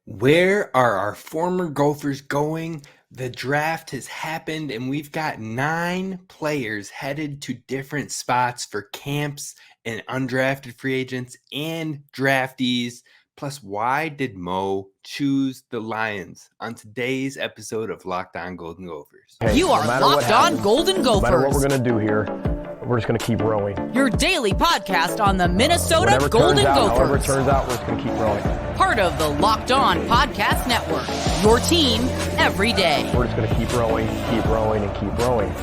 Where are our former Gophers going? The draft has happened, and we've got 9 players headed to different spots for camps and undrafted free agents and draftees. Plus, why did Mo choose the Lions on today's episode of Locked On Golden Gophers? You are Locked On Golden Gophers. No matter what we're going to do here, we're just going to keep rowing. Your daily podcast on the Minnesota Golden Gophers. However it turns out, we're just going to keep rowing. Part of the Locked On Podcast Network. Your team every day. We're just going to keep rowing, and keep rowing.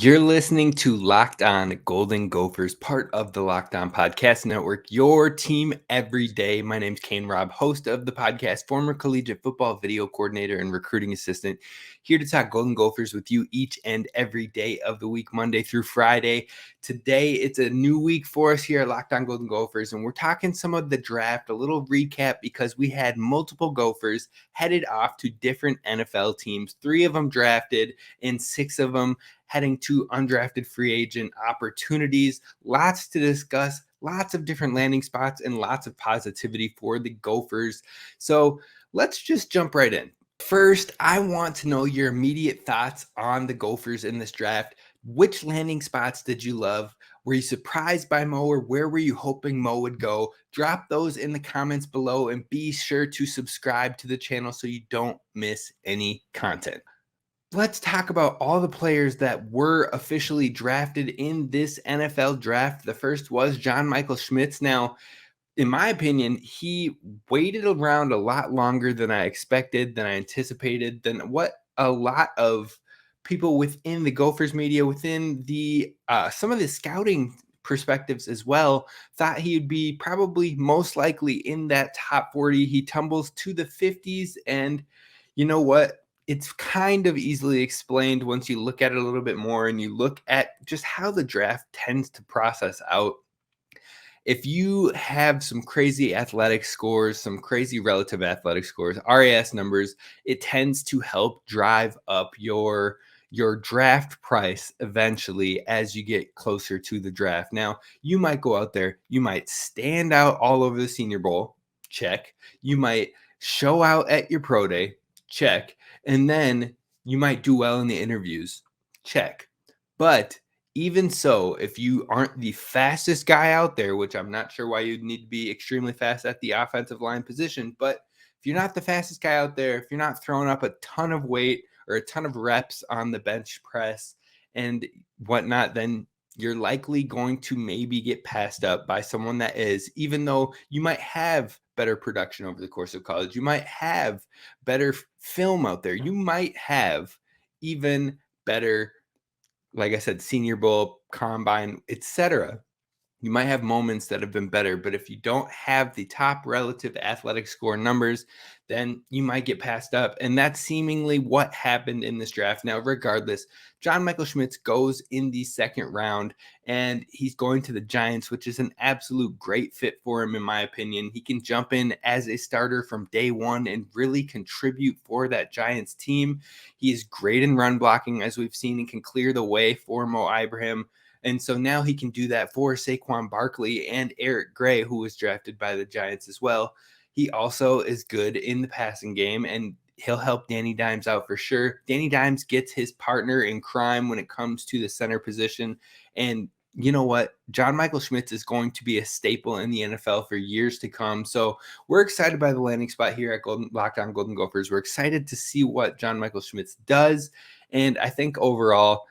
You're listening to Locked On Golden Gophers, part of the Locked On Podcast Network, your team every day. My name's Kane Rob, host of the podcast, former collegiate football video coordinator and recruiting assistant, here to talk Golden Gophers with you each and every day of the week, Monday through Friday. Today, it's a new week for us here at Locked On Golden Gophers, and we're talking some of the draft, a little recap, because we had multiple Gophers headed off to different NFL teams, 3 of them drafted and 6 of them heading to undrafted free agent opportunities. Lots to discuss, lots of different landing spots, and lots of positivity for the Gophers. So let's just jump right in. First, I want to know your immediate thoughts on the Gophers in this draft. Which landing spots did you love? Were you surprised by Mo, or where were you hoping Mo would go? Drop those in the comments below, and be sure to subscribe to the channel so you don't miss any content. Let's talk about all the players that were officially drafted in this NFL draft. The first was John Michael Schmitz. Now, in my opinion, he waited around a lot longer than I expected, than I anticipated, than what a lot of people within the Gophers media, within the some of the scouting perspectives as well, thought he would be probably most likely in that top 40. He tumbles to the 50s, and you know what? It's kind of easily explained once you look at it a little bit more and you look at just how the draft tends to process out. If you have some crazy athletic scores, some crazy relative athletic scores, RAS numbers, it tends to help drive up your draft price eventually as you get closer to the draft. Now, you might go out there, you might stand out all over the Senior Bowl, check. You might show out at your pro day, check. And then you might do well in the interviews, check. But even so, if you aren't the fastest guy out there, which I'm not sure why you'd need to be extremely fast at the offensive line position, but if you're not the fastest guy out there, if you're not throwing up a ton of weight or a ton of reps on the bench press and whatnot, then you're likely going to maybe get passed up by someone that is, even though you might have better production over the course of college, you might have better film out there, you might have even better, like I said, Senior Bowl, Combine, etc. You might have moments that have been better, but if you don't have the top relative athletic score numbers, then you might get passed up. And that's seemingly what happened in this draft. Now, regardless, John Michael Schmitz goes in the second round, and he's going to the Giants, which is an absolute great fit for him, in my opinion. He can jump in as a starter from day one and really contribute for that Giants team. He is great in run blocking, as we've seen, and can clear the way for Mo Ibrahim. And so now he can do that for Saquon Barkley and Eric Gray, who was drafted by the Giants as well. He also is good in the passing game, and he'll help Danny Dimes out for sure. Danny Dimes gets his partner in crime when it comes to the center position. And you know what? John Michael Schmitz is going to be a staple in the NFL for years to come. So we're excited by the landing spot here at Locked On Golden Gophers. We're excited to see what John Michael Schmitz does. And I think overall,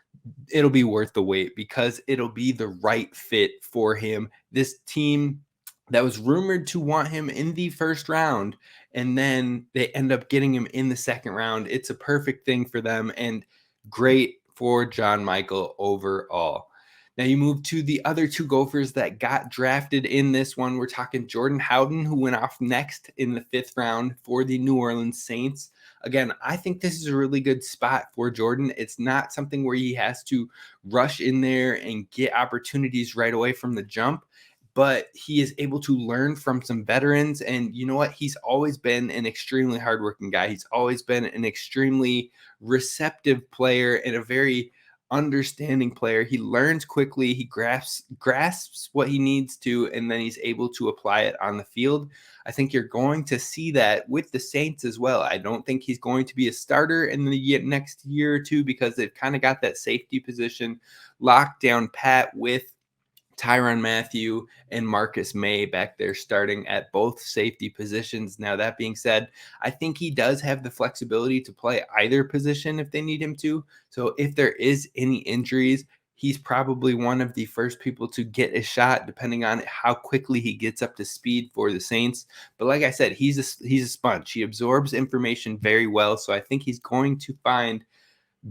it'll be worth the wait because it'll be the right fit for him. This team that was rumored to want him in the first round, and then they end up getting him in the second round. It's a perfect thing for them and great for John Michael overall. Now you move to the other 2 Gophers that got drafted in this one. We're talking Jordan Howden, who went off next in the 5th round for the New Orleans Saints. Again, I think this is a really good spot for Jordan. It's not something where he has to rush in there and get opportunities right away from the jump, but he is able to learn from some veterans. And you know what? He's always been an extremely hardworking guy. He's always been an extremely receptive player and a very understanding player. He learns quickly. He grasps what he needs to, and then he's able to apply it on the field. I think you're going to see that with the Saints as well. I don't think he's going to be a starter in the next year or two because they've kind of got that safety position locked down pat with Tyrann Mathieu and Marcus May back there starting at both safety positions. Now, that being said, I think he does have the flexibility to play either position if they need him to. So if there is any injuries, he's probably one of the first people to get a shot, depending on how quickly he gets up to speed for the Saints. But like I said, he's a sponge. He absorbs information very well. So I think he's going to find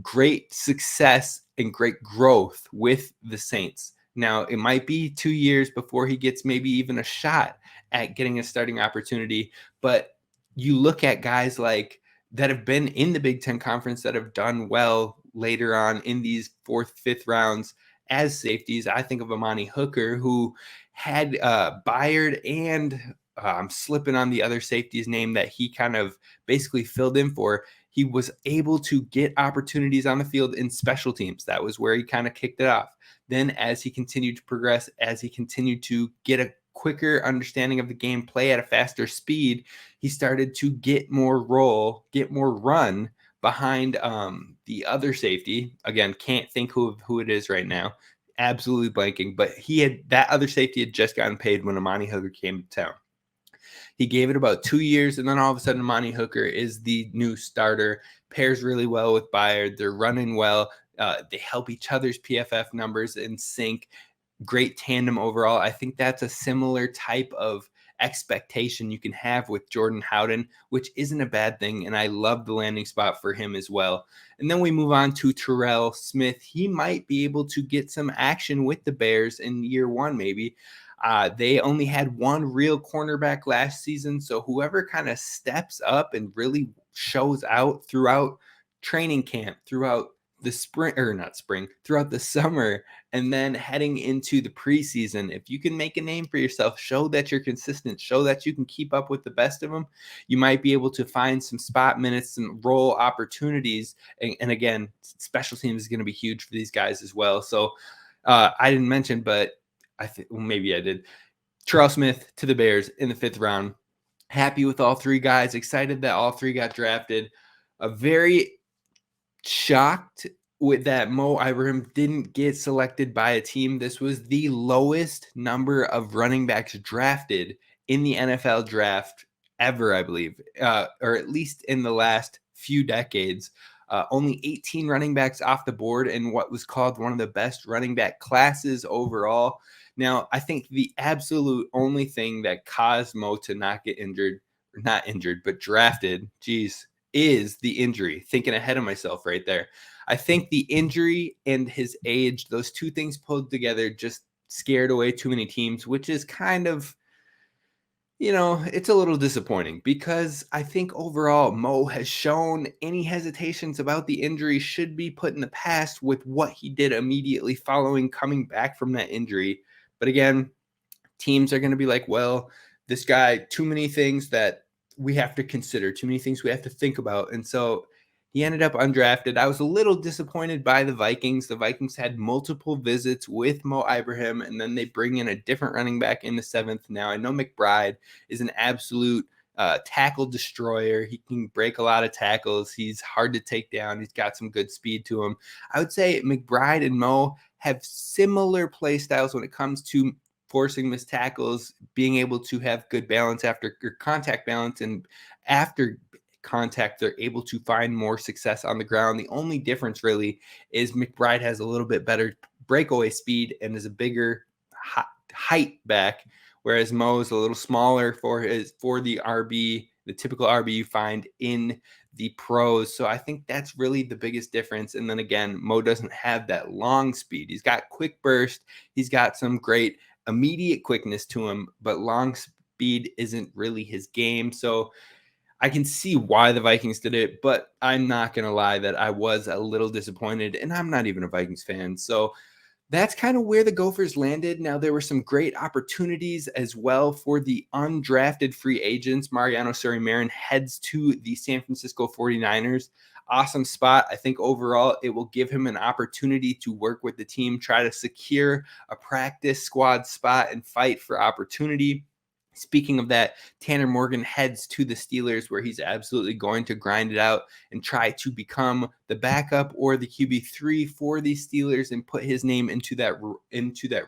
great success and great growth with the Saints. Now, it might be 2 years before he gets maybe even a shot at getting a starting opportunity, but you look at guys like that have been in the Big Ten Conference that have done well later on in these 4th, 5th rounds as safeties. I think of Amani Hooker, who had Byard and I'm slipping on the other safety's name that he kind of basically filled in for. He was able to get opportunities on the field in special teams. That was where he kind of kicked it off. Then as he continued to progress, as he continued to get a quicker understanding of the game, play at a faster speed, he started to get more role, get more run behind the other safety. Again, can't think who it is right now. Absolutely blanking. But that other safety had just gotten paid when Amani Hooker came to town. He gave it about 2 years, and then all of a sudden, Amani Hooker is the new starter, pairs really well with Byard. They're running well. They help each other's PFF numbers in sync. Great tandem overall. I think that's a similar type of expectation you can have with Jordan Howden, which isn't a bad thing, and I love the landing spot for him as well. And then we move on to Terrell Smith. He might be able to get some action with the Bears in year one, maybe. They only had one real cornerback last season, so whoever kind of steps up and really shows out throughout training camp, throughout the throughout the summer, and then heading into the preseason, if you can make a name for yourself, show that you're consistent, show that you can keep up with the best of them, you might be able to find some spot minutes, some role opportunities. And again, special teams is going to be huge for these guys as well. So I didn't mention, but I think maybe I did. Terrell Smith to the Bears in the 5th round. Happy with all 3 guys. Excited that all 3 got drafted. Very shocked with that Mo Ibrahim didn't get selected by a team. This was the lowest number of running backs drafted in the NFL draft ever, I believe, or at least in the last few decades. Only 18 running backs off the board in what was called one of the best running back classes overall. Now, I think the absolute only thing that caused Mo to not get but drafted, is the injury. Thinking ahead of myself right there. I think the injury and his age, those 2 things pulled together, just scared away too many teams, which is kind of, it's a little disappointing because I think overall Mo has shown any hesitations about the injury should be put in the past with what he did immediately following coming back from that injury. But again, teams are going to be like, well, this guy, too many things that we have to consider, too many things we have to think about. And so he ended up undrafted. I was a little disappointed by the Vikings. The Vikings had multiple visits with Mo Ibrahim, and then they bring in a different running back in the 7th. Now, I know McBride is an absolute tackle destroyer. He can break a lot of tackles. He's hard to take down. He's got some good speed to him. I would say McBride and Mo have similar play styles when it comes to forcing missed tackles, being able to have good balance after contact balance, and after contact, they're able to find more success on the ground. The only difference really is McBride has a little bit better breakaway speed and is a bigger height back, whereas Mo is a little smaller for the RB, the typical RB you find in the pros. So I think that's really the biggest difference. And then again, Mo doesn't have that long speed. He's got quick burst. He's got some great immediate quickness to him, but long speed isn't really his game. So I can see why the Vikings did it, but I'm not going to lie that I was a little disappointed, and I'm not even a Vikings fan. So that's kind of where the Gophers landed. Now, there were some great opportunities as well for the undrafted free agents. Mariano Sori-Marin heads to the San Francisco 49ers. awesome spot. I think overall it will give him an opportunity to work with the team, try to secure a practice squad spot and fight for opportunity. Speaking of that, Tanner Morgan heads to the Steelers, where he's absolutely going to grind it out and try to become the backup or the QB3 for the Steelers and put his name into that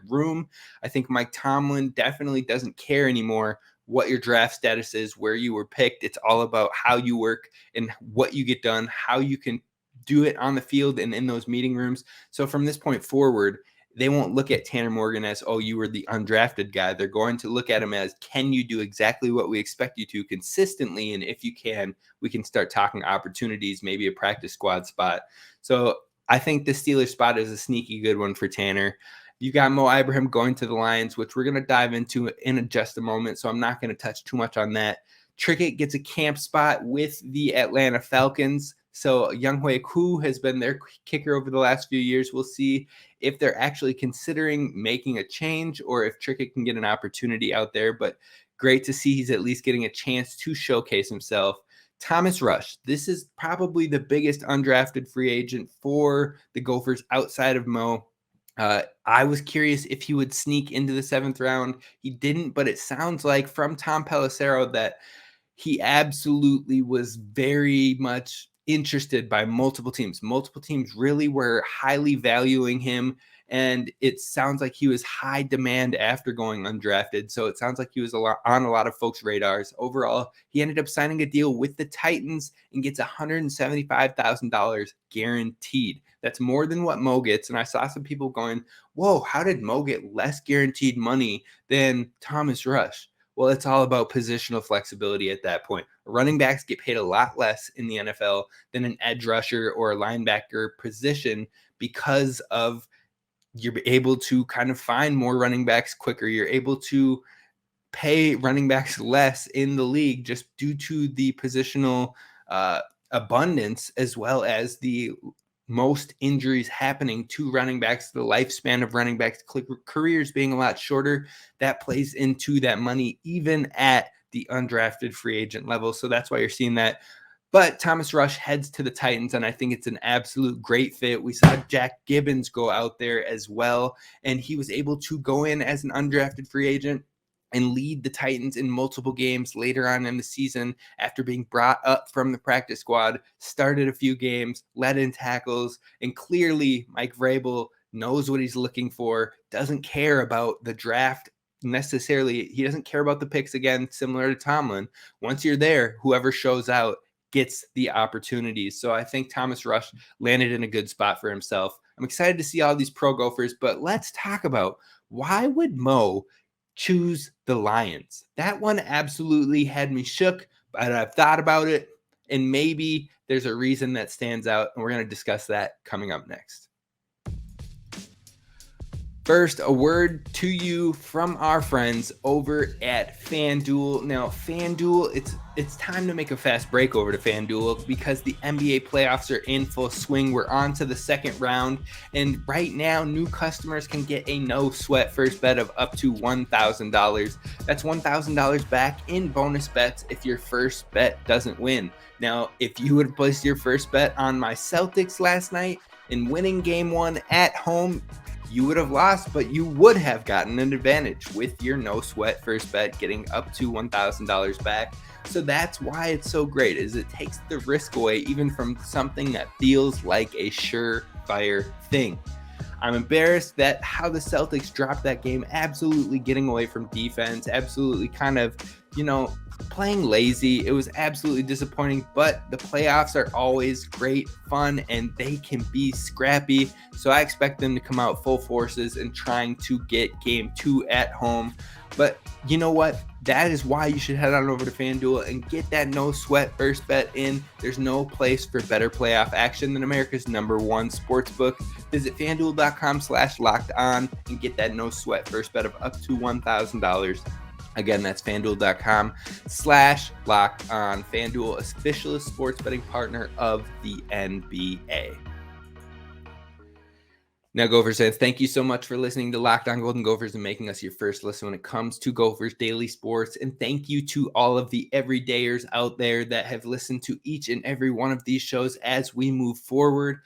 room. I think Mike Tomlin definitely doesn't care anymore what your draft status is, where you were picked. It's all about how you work and what you get done, how you can do it on the field and in those meeting rooms. So from this point forward, they won't look at Tanner Morgan as, oh, you were the undrafted guy. They're going to look at him as, can you do exactly what we expect you to consistently? And if you can, we can start talking opportunities, maybe a practice squad spot. So I think the Steelers spot is a sneaky good one for Tanner. You got Mo Ibrahim going to the Lions, which we're going to dive into in just a moment. So I'm not going to touch too much on that. Trickett gets a camp spot with the Atlanta Falcons. So Younghoe Koo has been their kicker over the last few years. We'll see if they're actually considering making a change or if Trickett can get an opportunity out there. But great to see he's at least getting a chance to showcase himself. Thomas Rush, this is probably the biggest undrafted free agent for the Gophers outside of Mo. I was curious if he would sneak into the 7th round. He didn't, but it sounds like from Tom Pelissero that he absolutely was very much interested by multiple teams. Multiple teams really were highly valuing him, and it sounds like he was high demand after going undrafted. So it sounds like he was on a lot of folks' radars. Overall, he ended up signing a deal with the Titans and gets $175,000 guaranteed. That's more than what Mo gets. And I saw some people going, whoa, how did Mo get less guaranteed money than Thomas Rush? Well, it's all about positional flexibility at that point. Running backs get paid a lot less in the NFL than an edge rusher or a linebacker position because of you're able to kind of find more running backs quicker. You're able to pay running backs less in the league just due to the positional abundance, as well as the most injuries happening to running backs, the lifespan of running backs careers being a lot shorter. That plays into that money even at the undrafted free agent level. So that's why you're seeing that. But Thomas Rush heads to the Titans, and I think it's an absolute great fit. We saw Jack Gibbons go out there as well, and he was able to go in as an undrafted free agent and lead the Titans in multiple games later on in the season after being brought up from the practice squad, started a few games, led in tackles, and clearly Mike Vrabel knows what he's looking for, doesn't care about the draft necessarily. He doesn't care about the picks, again, similar to Tomlin. Once you're there, whoever shows out gets the opportunities. So I think Thomas Rush landed in a good spot for himself. I'm excited to see all these pro Gophers, but let's talk about why would Mo choose the Lions? That one absolutely had me shook, but I've thought about it, and maybe there's a reason that stands out, and we're going to discuss that coming up next. First, a word to you from our friends over at FanDuel. Now, FanDuel, it's time to make a fast break over to FanDuel because the NBA playoffs are in full swing. We're on to the second round, and right now, new customers can get a no-sweat first bet of up to $1,000. That's $1,000 back in bonus bets if your first bet doesn't win. Now, if you would have placed your first bet on my Celtics last night in winning game one at home, you would have lost, but you would have gotten an advantage with your no sweat first bet, getting up to $1,000 back. So that's why it's so great, is it takes the risk away even from something that feels like a surefire thing. I'm embarrassed that how the Celtics dropped that game, absolutely getting away from defense, absolutely kind of, playing lazy. It was absolutely disappointing, but the playoffs are always great fun and they can be scrappy. So I expect them to come out full forces and trying to get game 2 at home. But you know what? That is why you should head on over to FanDuel and get that no sweat first bet in. There's no place for better playoff action than America's #1 sportsbook. Visit FanDuel.com/lockedon and get that no sweat first bet of up to $1,000. Again, that's FanDuel.com/lockedon. FanDuel, official sports betting partner of the NBA. Now, Gophers fans, thank you so much for listening to Locked On Golden Gophers and making us your first listen when it comes to Gophers Daily Sports. And thank you to all of the everydayers out there that have listened to each and every one of these shows as we move forward.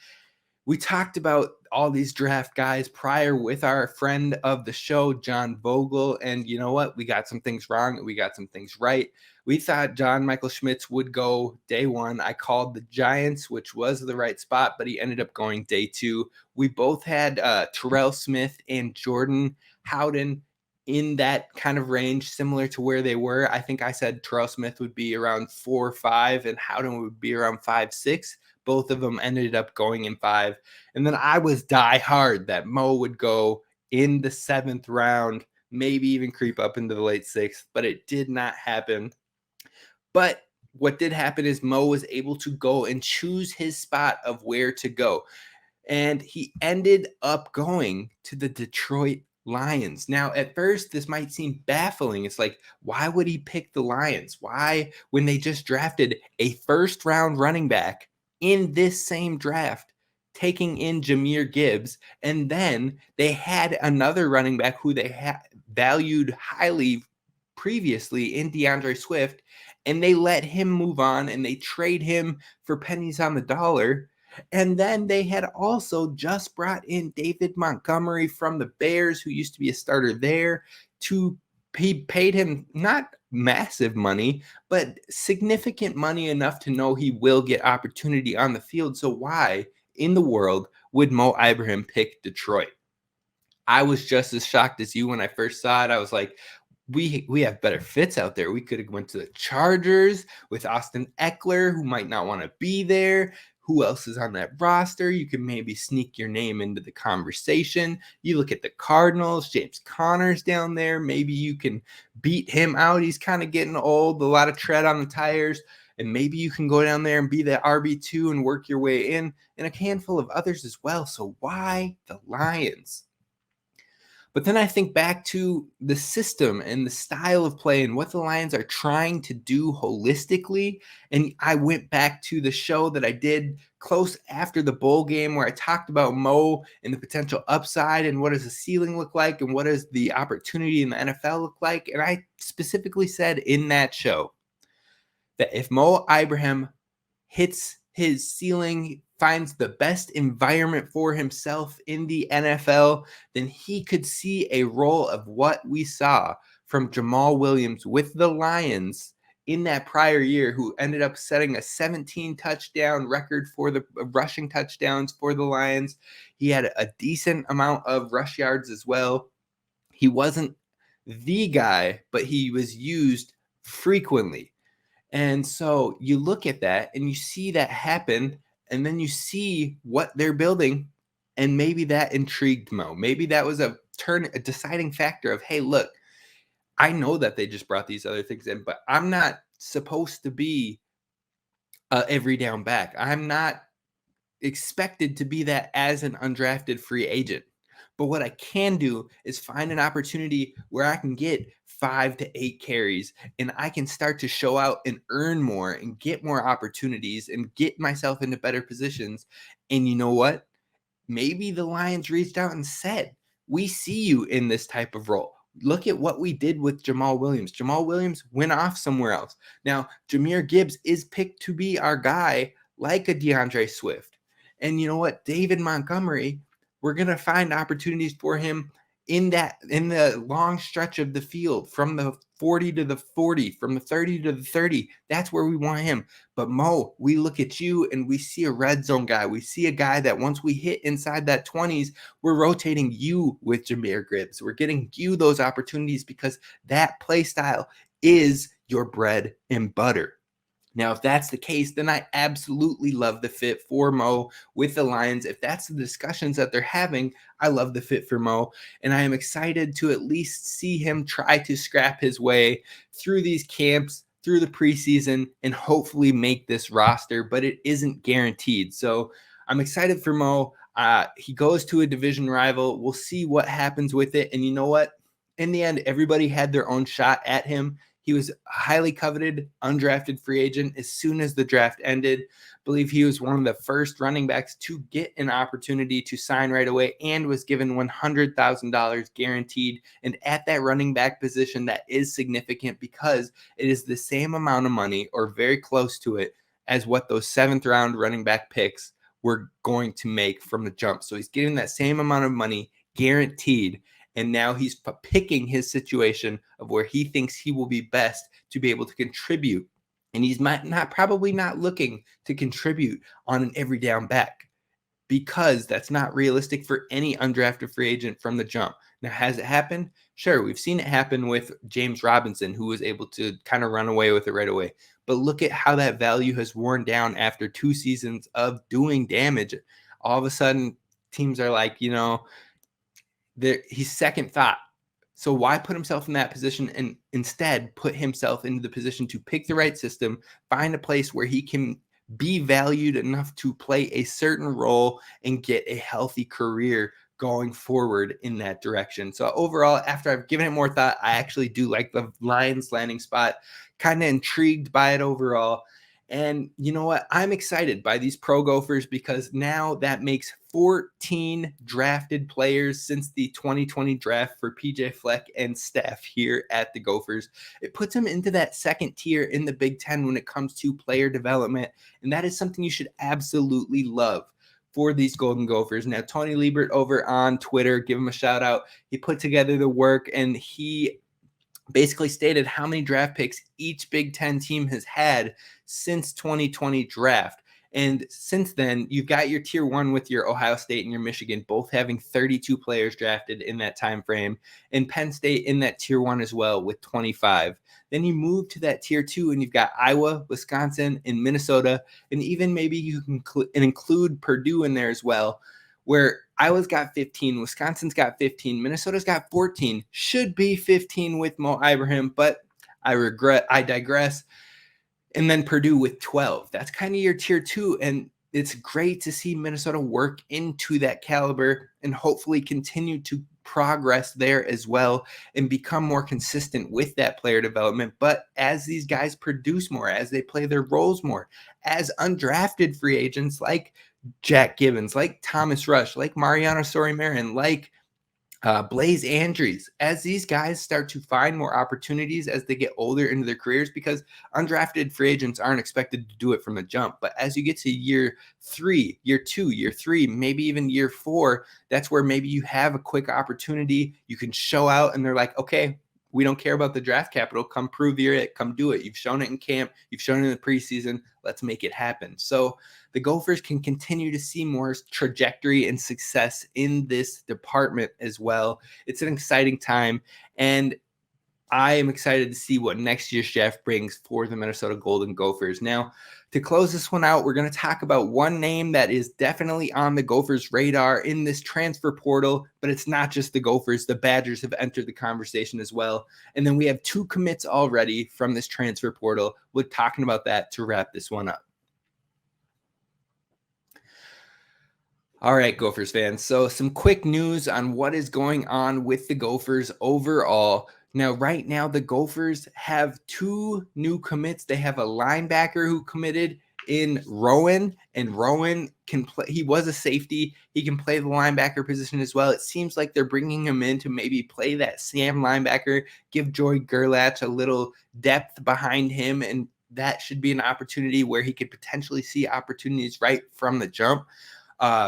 We talked about all these draft guys prior with our friend of the show, John Vogel. And you know what? We got some things wrong. We got some things right. We thought Michael Schmitz would go day one. I called the Giants, which was the right spot, but he ended up going day two. We both had Terrell Smith and Jordan Howden in that kind of range, similar to where they were. I think I said Terrell Smith would be around 4 or 5 and Howden would be around 5, 6. Both of them ended up going in 5. And then I was die hard that Mo would go in the 7th round, maybe even creep up into the late 6th, but it did not happen. But what did happen is Mo was able to go and choose his spot of where to go. And he ended up going to the Detroit Lions. Now, at first, this might seem baffling. It's like, why would he pick the Lions? Why, when they just drafted a first-round running back in this same draft, taking in Jahmyr Gibbs, and then they had another running back who they had valued highly previously in DeAndre Swift, and they let him move on and they trade him for pennies on the dollar. And then they had also just brought in David Montgomery from the Bears, who used to be a starter there, he paid him not massive money, but significant money enough to know he will get opportunity on the field. So why in the world would Mo Ibrahim pick Detroit? I was just as shocked as you when I first saw it. I was like, we have better fits out there. We could have went to the Chargers with Austin Eckler, who might not want to be there. Who else is on that roster? You can maybe sneak your name into the conversation. You look at the Cardinals, James Conner's down there. Maybe you can beat him out. He's kind of getting old, a lot of tread on the tires. And maybe you can go down there and be the RB2 and work your way in, and a handful of others as well. So why the Lions? But then I think back to the system and the style of play and what the Lions are trying to do holistically. And I went back to the show that I did close after the bowl game where I talked about Mo and the potential upside and what does the ceiling look like and what does the opportunity in the NFL look like. And I specifically said in that show that if Mo Ibrahim hits his ceiling, finds the best environment for himself in the NFL, then he could see a role of what we saw from Jamal Williams with the Lions in that prior year, who ended up setting a 17 touchdown record for the rushing touchdowns for the Lions. He had a decent amount of rush yards as well. He wasn't the guy, but he was used frequently. And so you look at that and you see that happen, and then you see what they're building, and maybe that intrigued Mo. Maybe that was a deciding factor of, hey, look, I know that they just brought these other things in, but I'm not supposed to be every down back. I'm not expected to be that as an undrafted free agent. But what I can do is find an opportunity where I can get 5 to 8 carries and I can start to show out and earn more and get more opportunities and get myself into better positions. And you know what? Maybe the Lions reached out and said, we see you in this type of role. Look at what we did with Jamal Williams. Jamal Williams went off somewhere else. Now, Jahmyr Gibbs is picked to be our guy like a DeAndre Swift. And you know what? David Montgomery, we're going to find opportunities for him in the long stretch of the field, from the 40 to the 40, from the 30 to the 30. That's where we want him. But Mo, we look at you and we see a red zone guy. We see a guy that once we hit inside that 20s, we're rotating you with Jahmyr Gibbs. We're getting you those opportunities because that play style is your bread and butter. Now, if that's the case, then I absolutely love the fit for Mo with the Lions. If that's the discussions that they're having, I love the fit for Mo. And I am excited to at least see him try to scrap his way through these camps, through the preseason, and hopefully make this roster. But it isn't guaranteed. So I'm excited for Mo. He goes to a division rival. We'll see what happens with it. And you know what? In the end, everybody had their own shot at him. He was a highly coveted, undrafted free agent as soon as the draft ended. I believe he was one of the first running backs to get an opportunity to sign right away and was given $100,000 guaranteed. And at that running back position, that is significant because it is the same amount of money or very close to it as what those 7th round running back picks were going to make from the jump. So he's getting that same amount of money guaranteed. And now he's picking his situation of where he thinks he will be best to be able to contribute. And he's probably not looking to contribute on an every down back because that's not realistic for any undrafted free agent from the jump. Now, has it happened? Sure, we've seen it happen with James Robinson, who was able to kind of run away with it right away. But look at how that value has worn down after 2 seasons of doing damage. All of a sudden, teams are like, he's second thought. So why put himself in that position and instead put himself into the position to pick the right system, find a place where he can be valued enough to play a certain role and get a healthy career going forward in that direction. So overall, after I've given it more thought, I actually do like the Lions landing spot, kind of intrigued by it overall. And you know what? I'm excited by these pro Gophers because now that makes 14 drafted players since the 2020 draft for PJ Fleck and staff here at the Gophers. It puts them into that second tier in the Big Ten when it comes to player development. And that is something you should absolutely love for these Golden Gophers. Now, Tony Liebert over on Twitter, give him a shout out. He put together the work and he basically stated how many draft picks each Big Ten team has had since 2020 draft. And since then, you've got your tier 1 with your Ohio State and your Michigan, both having 32 players drafted in that time frame, and Penn State in that tier 1 as well with 25. Then you move to that tier 2, and you've got Iowa, Wisconsin, and Minnesota, and even maybe you can include Purdue in there as well, where Iowa's got 15, Wisconsin's got 15, Minnesota's got 14, should be 15 with Mo Ibrahim, but I digress. And then Purdue with 12. That's kind of your tier 2, and it's great to see Minnesota work into that caliber and hopefully continue to progress there as well and become more consistent with that player development. But as these guys produce more, as they play their roles more, as undrafted free agents like Jack Gibbons, like Thomas Rush, like Mariano Sori-Marin, like Blaze Andrews, as these guys start to find more opportunities as they get older into their careers, because undrafted free agents aren't expected to do it from the jump. But as you get to year 3, year 2, year 3, maybe even year 4, that's where maybe you have a quick opportunity. You can show out and they're like, okay, we don't care about the draft capital. Come prove you're it. Come do it. You've shown it in camp. You've shown it in the preseason. Let's make it happen. So the Gophers can continue to see more trajectory and success in this department as well. It's an exciting time, and I am excited to see what next year's draft brings for the Minnesota Golden Gophers. Now, to close this one out, we're going to talk about one name that is definitely on the Gophers' radar in this transfer portal, but it's not just the Gophers. The Badgers have entered the conversation as well. And then we have 2 commits already from this transfer portal. We're talking about that to wrap this one up. All right, Gophers fans. So some quick news on what is going on with the Gophers overall. Now, right now, the Gophers have 2 new commits. They have a linebacker who committed in Rowan, and Rowan can play. He was a safety. He can play the linebacker position as well. It seems like they're bringing him in to maybe play that Sam linebacker, give Joey Gerlach a little depth behind him, and that should be an opportunity where he could potentially see opportunities right from the jump.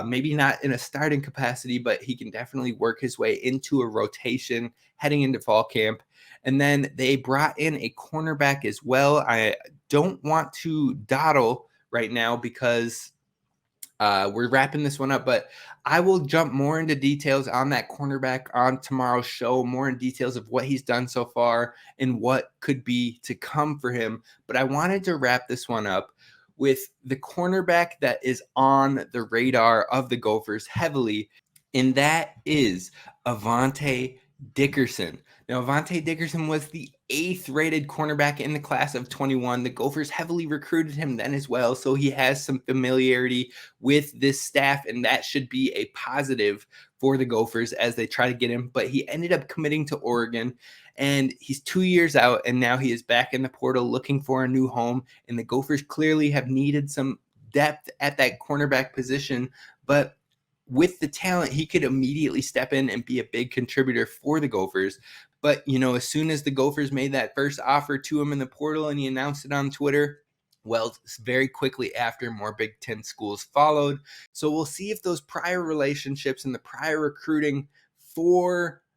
Maybe not in a starting capacity, but he can definitely work his way into a rotation heading into fall camp. And then they brought in a cornerback as well. I don't want to dawdle right now because we're wrapping this one up, but I will jump more into details on that cornerback on tomorrow's show, more in details of what he's done so far and what could be to come for him. But I wanted to wrap this one up with the cornerback that is on the radar of the Gophers heavily, and that is Avante Dickerson. Now, Avante Dickerson was the 8th rated cornerback in the class of 21. The Gophers heavily recruited him then as well, so he has some familiarity with this staff, and that should be a positive for the Gophers as they try to get him. But he ended up committing to Oregon, and he's 2 years out, and now he is back in the portal looking for a new home, and the Gophers clearly have needed some depth at that cornerback position, but with the talent, he could immediately step in and be a big contributor for the Gophers. But, as soon as the Gophers made that first offer to him in the portal and he announced it on Twitter, well, very quickly after, more Big Ten schools followed. So we'll see if those prior relationships and the prior recruiting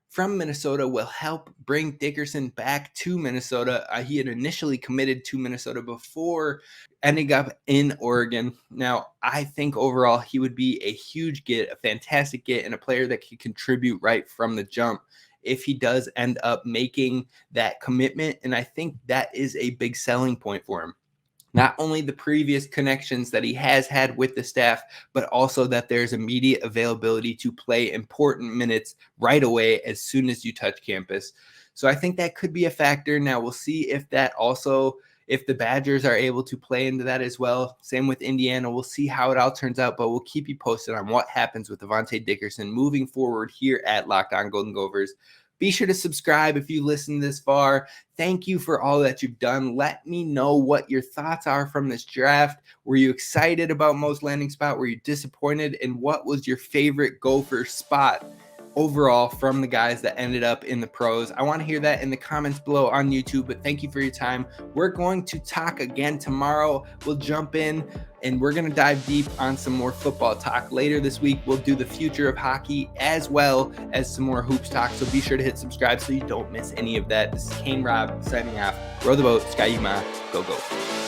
from Minnesota will help bring Dickerson back to Minnesota. He had initially committed to Minnesota before ending up in Oregon. Now, I think overall he would be a huge get, a fantastic get, and a player that could contribute right from the jump if he does end up making that commitment. And I think that is a big selling point for him. Not only the previous connections that he has had with the staff, but also that there's immediate availability to play important minutes right away as soon as you touch campus. So I think that could be a factor. Now we'll see if the Badgers are able to play into that as well. Same with Indiana. We'll see how it all turns out, but we'll keep you posted on what happens with Avante Dickerson moving forward here at Locked On Golden Gophers. Be sure to subscribe if you listened this far. Thank you for all that you've done. Let me know what your thoughts are from this draft. Were you excited about Mo's landing spot? Were you disappointed? And what was your favorite Gopher spot overall from the guys that ended up in the pros? I want to hear that in the comments below on YouTube, but thank you for your time. We're going to talk again tomorrow. We'll jump in and we're going to dive deep on some more football talk. Later this week, we'll do the future of hockey as well as some more hoops talk. So be sure to hit subscribe so you don't miss any of that. This is Kane Rob signing off. Row the boat, Sky Yuma, go Gophers.